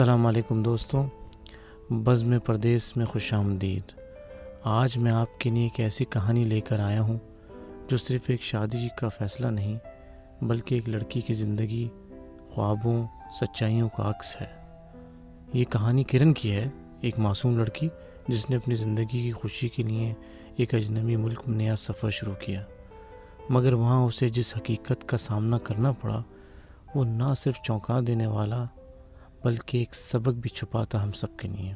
السلام علیکم دوستوں، بزم پردیس میں خوش آمدید۔ آج میں آپ کے لیے ایک ایسی کہانی لے کر آیا ہوں جو صرف ایک شادی کا فیصلہ نہیں بلکہ ایک لڑکی کی زندگی، خوابوں، سچائیوں کا عکس ہے۔ یہ کہانی کرن کی ہے، ایک معصوم لڑکی جس نے اپنی زندگی کی خوشی کے لیے ایک اجنبی ملک میں نیا سفر شروع کیا، مگر وہاں اسے جس حقیقت کا سامنا کرنا پڑا وہ نہ صرف چونکا دینے والا بلکہ ایک سبق بھی چھپاتا ہم سب کے لیے۔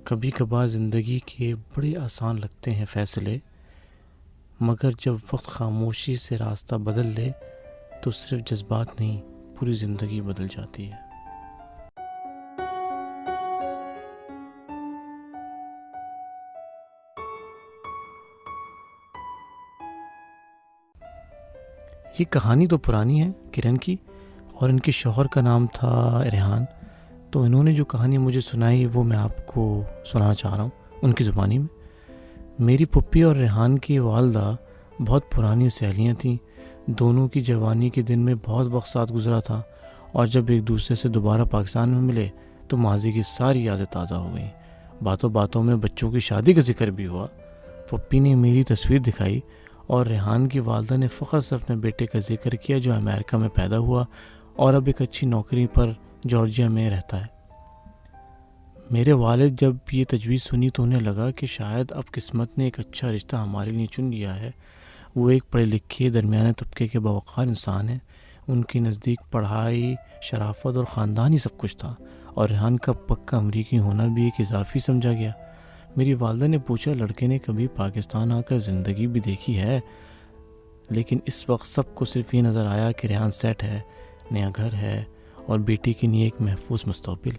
کبھی کبھار زندگی کے بڑے آسان لگتے ہیں فیصلے، مگر جب وقت خاموشی سے راستہ بدل لے تو صرف جذبات نہیں، پوری زندگی بدل جاتی ہے۔ یہ کہانی تو پرانی ہے کرن کی، اور ان کے شوہر کا نام تھا ریحان۔ تو انہوں نے جو کہانی مجھے سنائی وہ میں آپ کو سنانا چاہ رہا ہوں ان کی زبانی میں۔ میری پھپھی اور ریحان کی والدہ بہت پرانی سہیلیاں تھیں۔ دونوں کی جوانی کے دن میں بہت وقت ساتھ گزرا تھا، اور جب ایک دوسرے سے دوبارہ پاکستان میں ملے تو ماضی کی ساری یادیں تازہ ہو گئیں۔ باتوں باتوں میں بچوں کی شادی کا ذکر بھی ہوا۔ پھپھی نے میری تصویر دکھائی اور ریحان کی والدہ نے فخر سے اپنے بیٹے کا ذکر کیا جو امریکہ میں پیدا ہوا اور اب ایک اچھی نوکری پر جارجیا میں رہتا ہے۔ میرے والد جب یہ تجویز سنی تو انہیں لگا کہ شاید اب قسمت نے ایک اچھا رشتہ ہمارے لیے چن لیا ہے۔ وہ ایک پڑھے لکھے درمیانے طبقے کے باوقار انسان ہیں۔ ان کے نزدیک پڑھائی، شرافت اور خاندان ہی سب کچھ تھا، اور ریحان کا پکا امریکی ہونا بھی ایک اضافی سمجھا گیا۔ میری والدہ نے پوچھا، لڑکے نے کبھی پاکستان آ کر زندگی بھی دیکھی ہے؟ لیکن اس وقت سب کو صرف یہ نظر آیا کہ ریحان سیٹ ہے، نیا گھر ہے اور بیٹی کے لیے ایک محفوظ مستقبل۔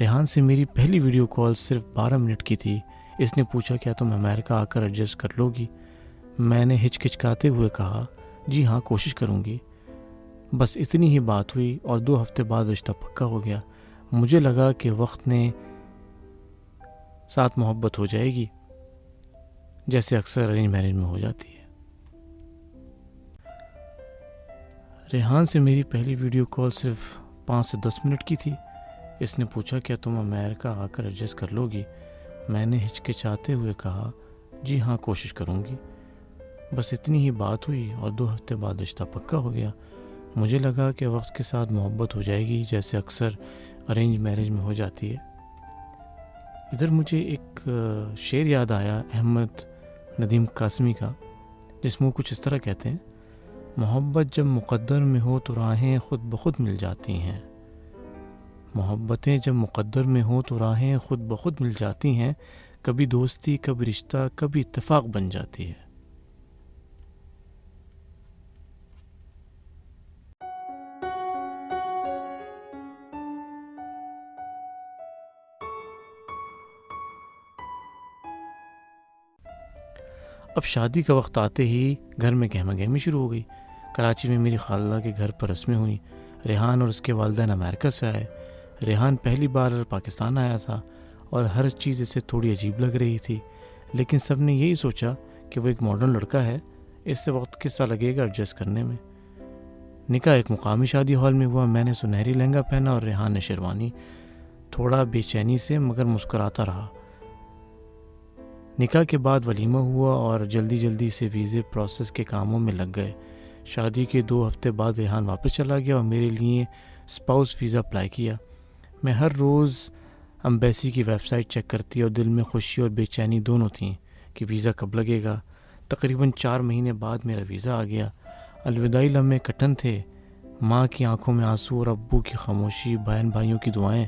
ریحان سے میری پہلی ویڈیو کال صرف 12 منٹ کی تھی۔ اس نے پوچھا، کیا تم امریکہ آ کر ایڈجسٹ کر لو گی؟ میں نے ہچکچاتے ہوئے کہا، جی ہاں، کوشش کروں گی۔ بس اتنی ہی بات ہوئی اور 2 ہفتے بعد رشتہ پکا ہو گیا۔ مجھے لگا کہ وقت نے ساتھ محبت ہو جائے گی، جیسے اکثر ارینج میرج میں ہو جاتی ہے۔ ریحان سے میری پہلی ویڈیو کال صرف 5 سے 10 منٹ کی تھی۔ اس نے پوچھا، کیا تم امریکہ آ کر ایڈجسٹ کر لو گی؟ میں نے ہچکچاتے ہوئے کہا، جی ہاں، کوشش کروں گی۔ بس اتنی ہی بات ہوئی اور 2 ہفتے بعد رشتہ پکا ہو گیا۔ مجھے لگا کہ وقت کے ساتھ محبت ہو جائے گی، جیسے اکثر ارینج میرج میں ہو جاتی ہے۔ ادھر مجھے ایک شعر یاد آیا احمد ندیم قاسمی کا، جس میں وہ کچھ اس طرح کہتے ہیں، محبت جب مقدر میں ہو تو راہیں خود بخود مل جاتی ہیں۔ محبتیں جب مقدر میں ہوں تو راہیں خود بخود مل جاتی ہیں، کبھی دوستی، کبھی رشتہ، کبھی اتفاق بن جاتی ہے۔ اب شادی کا وقت آتے ہی گھر میں گہما گہمی شروع ہو گئی۔ کراچی میں میری خالہ کے گھر پر رسمیں ہوئیں۔ ریحان اور اس کے والدین امریکہ سے آئے۔ ریحان پہلی بار پاکستان آیا تھا اور ہر چیز اسے تھوڑی عجیب لگ رہی تھی، لیکن سب نے یہی سوچا کہ وہ ایک ماڈرن لڑکا ہے، اس سے وقت کس طرح لگے گا ایڈجسٹ کرنے میں۔ نکاح ایک مقامی شادی ہال میں ہوا۔ میں نے سنہری لہنگا پہنا اور ریحان نے شیروانی، تھوڑا بے چینی سے مگر مسکراتا رہا۔ نکاح کے بعد ولیمہ ہوا اور جلدی جلدی سے ویزے پروسیس کے کاموں میں لگ گئے۔ شادی کے 2 ہفتے بعد ریحان واپس چلا گیا اور میرے لیے اسپاؤس ویزا اپلائی کیا۔ میں ہر روز امبیسی کی ویب سائٹ چیک کرتی اور دل میں خوشی اور بے چینی دونوں تھیں کہ ویزا کب لگے گا۔ تقریباً 4 مہینے بعد میرا ویزا آ گیا۔ الوداعی لمحے کٹھن تھے، ماں کی آنکھوں میں آنسو اور ابو کی خاموشی، بہن بھائیوں کی دعائیں۔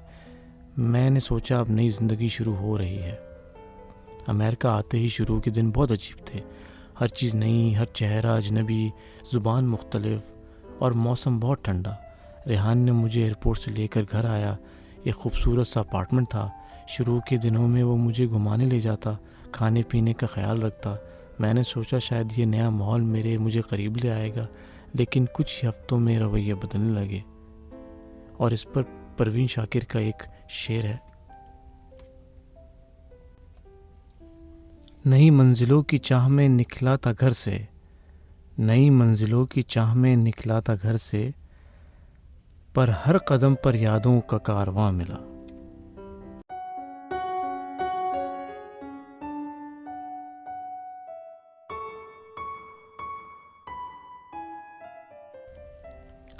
میں نے سوچا اب نئی زندگی شروع ہو رہی ہے۔ امریکہ آتے ہی شروع کے دن بہت عجیب تھے۔ ہر چیز نئی، ہر چہرہ اجنبی، زبان مختلف اور موسم بہت ٹھنڈا۔ ریحان نے مجھے ایئرپورٹ سے لے کر گھر آیا۔ ایک خوبصورت سا اپارٹمنٹ تھا۔ شروع کے دنوں میں وہ مجھے گھمانے لے جاتا، کھانے پینے کا خیال رکھتا۔ میں نے سوچا شاید یہ نیا ماحول مجھے قریب لے آئے گا، لیکن کچھ ہی ہفتوں میں رویے بدلنے لگے۔ اور اس پر پروین شاکر کا ایک شعر ہے، نئی منزلوں کی چاہ میں نکلا تھا گھر سے، نئی منزلوں کی چاہ میں نکلا تھا گھر سے، پر ہر قدم پر یادوں کا کارواں ملا۔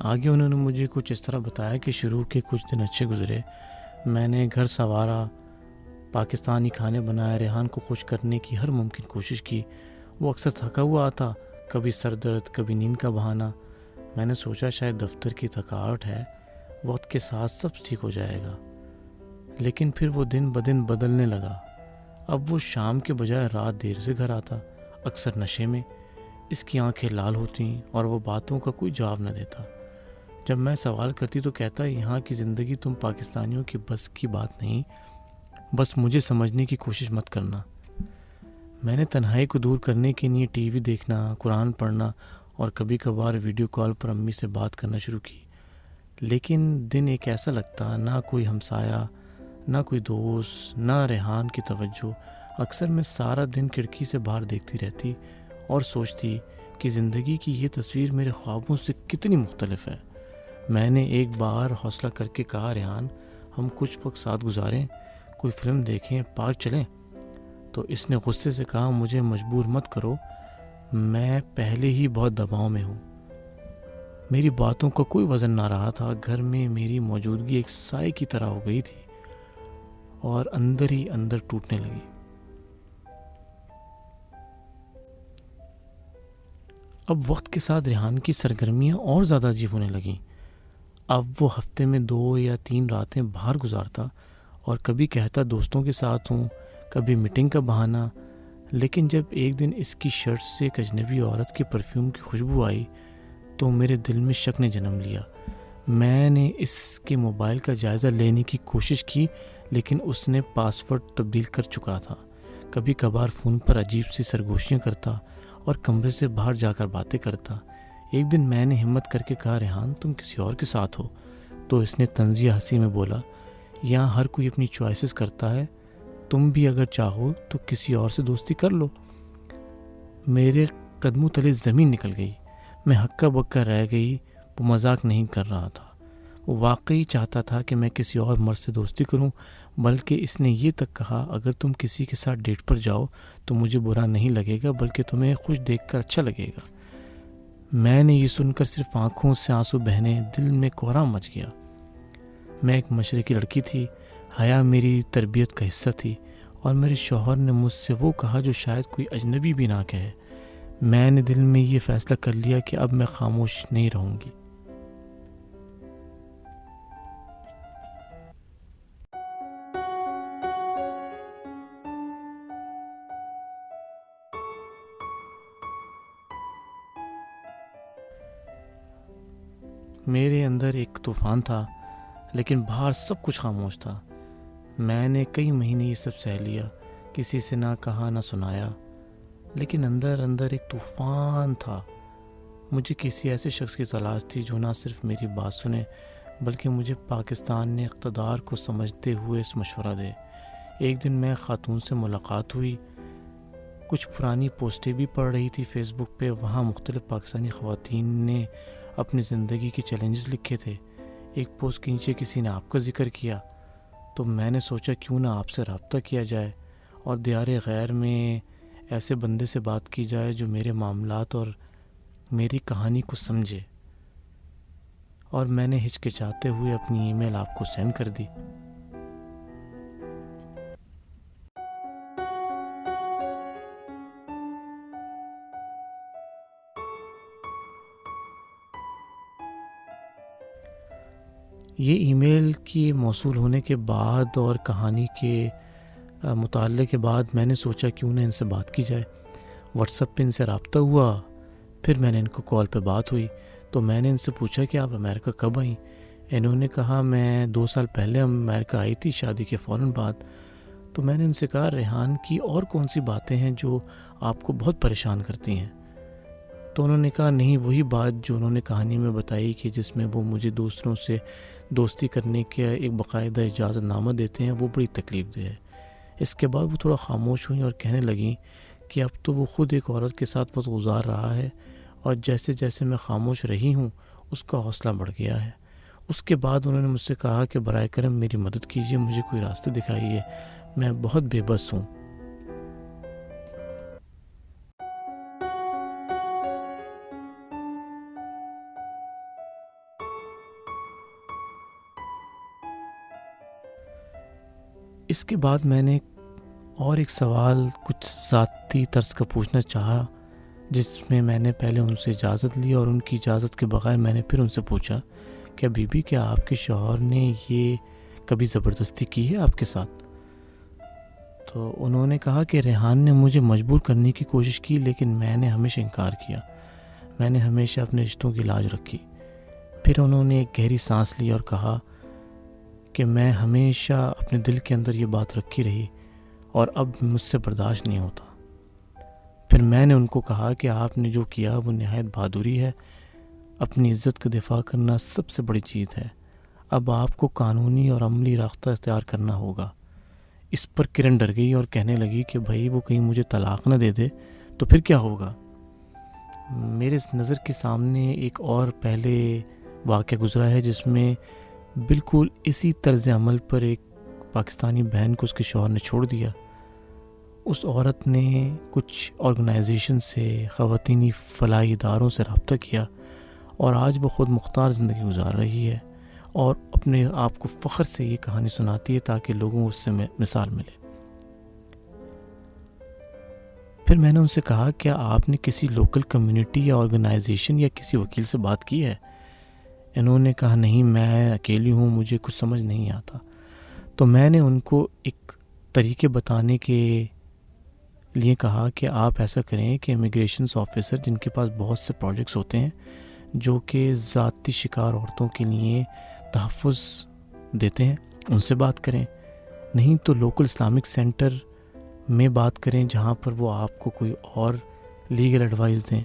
آگے انہوں نے مجھے کچھ اس طرح بتایا کہ شروع کے کچھ دن اچھے گزرے، میں نے گھر سنوارا، پاکستانی کھانے بنائے، ریحان کو خوش کرنے کی ہر ممکن کوشش کی۔ وہ اکثر تھکا ہوا آتا، کبھی سر درد، کبھی نیند کا بہانہ۔ میں نے سوچا شاید دفتر کی تھکاوٹ ہے، وقت کے ساتھ سب ٹھیک ہو جائے گا، لیکن پھر وہ دن بدن بدلنے لگا۔ اب وہ شام کے بجائے رات دیر سے گھر آتا، اکثر نشے میں۔ اس کی آنکھیں لال ہوتیں اور وہ باتوں کا کوئی جواب نہ دیتا۔ جب میں سوال کرتی تو کہتا یہاں کی زندگی تم پاکستانیوں کی بس کی بات نہیں، بس مجھے سمجھنے کی کوشش مت کرنا۔ میں نے تنہائی کو دور کرنے کے لیے ٹی وی دیکھنا، قرآن پڑھنا اور کبھی کبھار ویڈیو کال پر امی سے بات کرنا شروع کی۔ لیکن دن ایک ایسا لگتا، نہ کوئی ہمسایہ، نہ کوئی دوست، نہ ریحان کی توجہ۔ اکثر میں سارا دن کھڑکی سے باہر دیکھتی رہتی اور سوچتی کہ زندگی کی یہ تصویر میرے خوابوں سے کتنی مختلف ہے۔ میں نے ایک بار حوصلہ کر کے کہا ریحان ہم کچھ وقت ساتھ گزاریں، کوئی فلم دیکھیں، پارک چلیں؟ تو اس نے غصے سے کہا مجھے مجبور مت کرو، میں پہلے ہی بہت دباؤ میں ہوں۔ میری باتوں کا کوئی وزن نہ رہا تھا، گھر میں میری موجودگی ایک سائے کی طرح ہو گئی تھی اور اندر ہی اندر ٹوٹنے لگی۔ اب وقت کے ساتھ ریحان کی سرگرمیاں اور زیادہ عجیب ہونے لگیں۔ اب وہ ہفتے میں 2 یا 3 راتیں باہر گزارتا اور کبھی کہتا دوستوں کے ساتھ ہوں، کبھی میٹنگ کا بہانہ۔ لیکن جب ایک دن اس کی شرٹ سے ایک اجنبی عورت کے پرفیوم کی خوشبو آئی تو میرے دل میں شک نے جنم لیا۔ میں نے اس کے موبائل کا جائزہ لینے کی کوشش کی، لیکن اس نے پاسورڈ تبدیل کر چکا تھا۔ کبھی کبھار فون پر عجیب سی سرگوشیاں کرتا اور کمرے سے باہر جا کر باتیں کرتا۔ ایک دن میں نے ہمت کر کے کہا ریحان تم کسی اور کے ساتھ ہو؟ تو اس نے طنزیہ ہنسی میں بولا یہاں ہر کوئی اپنی چوائسز کرتا ہے، تم بھی اگر چاہو تو کسی اور سے دوستی کر لو۔ میرے قدموں تلے زمین نکل گئی، میں ہکا بکا رہ گئی۔ وہ مذاق نہیں کر رہا تھا، وہ واقعی چاہتا تھا کہ میں کسی اور مرد سے دوستی کروں، بلکہ اس نے یہ تک کہا اگر تم کسی کے ساتھ ڈیٹ پر جاؤ تو مجھے برا نہیں لگے گا، بلکہ تمہیں خوش دیکھ کر اچھا لگے گا۔ میں نے یہ سن کر صرف آنکھوں سے آنسو بہنے، دل میں کوہرام مچ گیا۔ میں ایک مشرقی لڑکی تھی، حیا میری تربیت کا حصہ تھی، اور میرے شوہر نے مجھ سے وہ کہا جو شاید کوئی اجنبی بھی نہ کہے۔ میں نے دل میں یہ فیصلہ کر لیا کہ اب میں خاموش نہیں رہوں گی۔ میرے اندر ایک طوفان تھا، لیکن باہر سب کچھ خاموش تھا۔ میں نے کئی مہینے یہ سب سہ لیا، کسی سے نہ کہا نہ سنایا، لیکن اندر اندر ایک طوفان تھا۔ مجھے کسی ایسے شخص کی تلاش تھی جو نہ صرف میری بات سنے بلکہ مجھے پاکستان نے اقتدار کو سمجھتے ہوئے اس مشورہ دے۔ ایک دن میں خاتون سے ملاقات ہوئی، کچھ پرانی پوسٹیں بھی پڑھ رہی تھی فیس بک پہ۔ وہاں مختلف پاکستانی خواتین نے اپنی زندگی کے چیلنجز لکھے تھے۔ ایک پوسٹ کے نیچے کسی نے آپ کا ذکر کیا، تو میں نے سوچا کیوں نہ آپ سے رابطہ کیا جائے اور دیار غیر میں ایسے بندے سے بات کی جائے جو میرے معاملات اور میری کہانی کو سمجھے۔ اور میں نے ہچکچاتے ہوئے اپنی ای میل آپ کو سینڈ کر دی۔ یہ ای میل کی موصول ہونے کے بعد اور کہانی کے مطالعے کے بعد میں نے سوچا کیوں نہ ان سے بات کی جائے۔ واٹس ایپ پہ ان سے رابطہ ہوا، پھر میں نے ان کو کال پہ بات ہوئی تو میں نے ان سے پوچھا کہ آپ امریکہ کب آئیں؟ انہوں نے کہا میں 2 سال پہلے امریکہ آئی تھی شادی کے فوراً بعد۔ تو میں نے ان سے کہا ریحان کی اور کون سی باتیں ہیں جو آپ کو بہت پریشان کرتی ہیں؟ تو انہوں نے کہا نہیں وہی بات جو انہوں نے کہانی میں بتائی کہ جس میں وہ مجھے دوسروں سے دوستی کرنے کے ایک باقاعدہ اجازت نامہ دیتے ہیں، وہ بڑی تکلیف دہ ہے۔ اس کے بعد وہ تھوڑا خاموش ہوئیں اور کہنے لگیں کہ اب تو وہ خود ایک عورت کے ساتھ وقت گزار رہا ہے اور جیسے جیسے میں خاموش رہی ہوں اس کا حوصلہ بڑھ گیا ہے۔ اس کے بعد انہوں نے مجھ سے کہا کہ برائے کرم میری مدد کیجیے، مجھے کوئی راستہ دکھائیے، میں بہت بے بس ہوں۔ اس کے بعد میں نے اور ایک سوال کچھ ذاتی طرز کا پوچھنا چاہا، جس میں میں نے پہلے ان سے اجازت لی، اور ان کی اجازت کے بغیر میں نے پھر ان سے پوچھا کہ بی بی کیا آپ کے شوہر نے یہ کبھی زبردستی کی ہے آپ کے ساتھ؟ تو انہوں نے کہا کہ ریحان نے مجھے مجبور کرنے کی کوشش کی، لیکن میں نے ہمیشہ انکار کیا، میں نے ہمیشہ اپنے رشتوں کی لاج رکھی۔ پھر انہوں نے ایک گہری سانس لی اور کہا کہ میں ہمیشہ اپنے دل کے اندر یہ بات رکھی رہی اور اب مجھ سے برداشت نہیں ہوتا۔ پھر میں نے ان کو کہا کہ آپ نے جو کیا وہ نہایت بہادری ہے، اپنی عزت کا دفاع کرنا سب سے بڑی چیز ہے، اب آپ کو قانونی اور عملی راستہ اختیار کرنا ہوگا۔ اس پر کرن ڈر گئی اور کہنے لگی کہ بھائی وہ کہیں مجھے طلاق نہ دے دے تو پھر کیا ہوگا؟ میرے نظر کے سامنے ایک اور پہلے واقعہ گزرا ہے جس میں بالکل اسی طرز عمل پر ایک پاکستانی بہن کو اس کے شوہر نے چھوڑ دیا۔ اس عورت نے کچھ آرگنائزیشن سے، خواتینی فلاحی اداروں سے رابطہ کیا، اور آج وہ خود مختار زندگی گزار رہی ہے اور اپنے آپ کو فخر سے یہ کہانی سناتی ہے تاکہ لوگوں کو اس سے مثال ملے۔ پھر میں نے ان سے کہا کیا آپ نے کسی لوکل کمیونٹی یا آرگنائزیشن یا کسی وکیل سے بات کی ہے؟ انہوں نے کہا نہیں، میں اکیلی ہوں، مجھے کچھ سمجھ نہیں آتا۔ تو میں نے ان کو ایک طریقے بتانے کے لیے کہا کہ آپ ایسا کریں کہ امیگریشنز آفیسر جن کے پاس بہت سے پروجیکٹس ہوتے ہیں جو کہ ذاتی شکار عورتوں کے لیے تحفظ دیتے ہیں، ان سے بات کریں، نہیں تو لوکل اسلامک سینٹر میں بات کریں جہاں پر وہ آپ کو کوئی اور لیگل ایڈوائس دیں،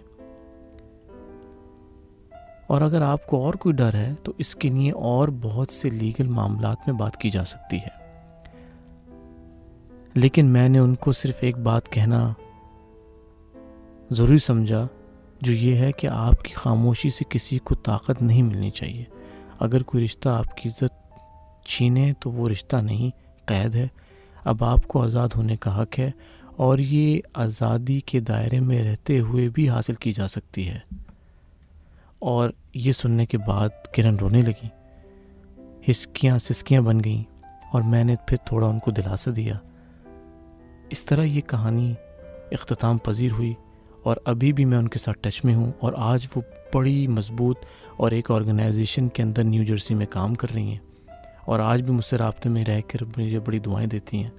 اور اگر آپ کو اور کوئی ڈر ہے تو اس کے لیے اور بہت سے لیگل معاملات میں بات کی جا سکتی ہے۔ لیکن میں نے ان کو صرف ایک بات کہنا ضروری سمجھا، جو یہ ہے کہ آپ کی خاموشی سے کسی کو طاقت نہیں ملنی چاہیے۔ اگر کوئی رشتہ آپ کی عزت چھینے تو وہ رشتہ نہیں، قید ہے۔ اب آپ کو آزاد ہونے کا حق ہے، اور یہ آزادی کے دائرے میں رہتے ہوئے بھی حاصل کی جا سکتی ہے۔ اور یہ سننے کے بعد کرن رونے لگی، ہسکیاں سسکیاں بن گئیں، اور میں نے پھر تھوڑا ان کو دلاسا دیا۔ اس طرح یہ کہانی اختتام پذیر ہوئی، اور ابھی بھی میں ان کے ساتھ ٹچ میں ہوں، اور آج وہ بڑی مضبوط اور ایک آرگنائزیشن کے اندر نیو جرسی میں کام کر رہی ہیں، اور آج بھی مجھ سے رابطے میں رہ کر مجھے بڑی دعائیں دیتی ہیں۔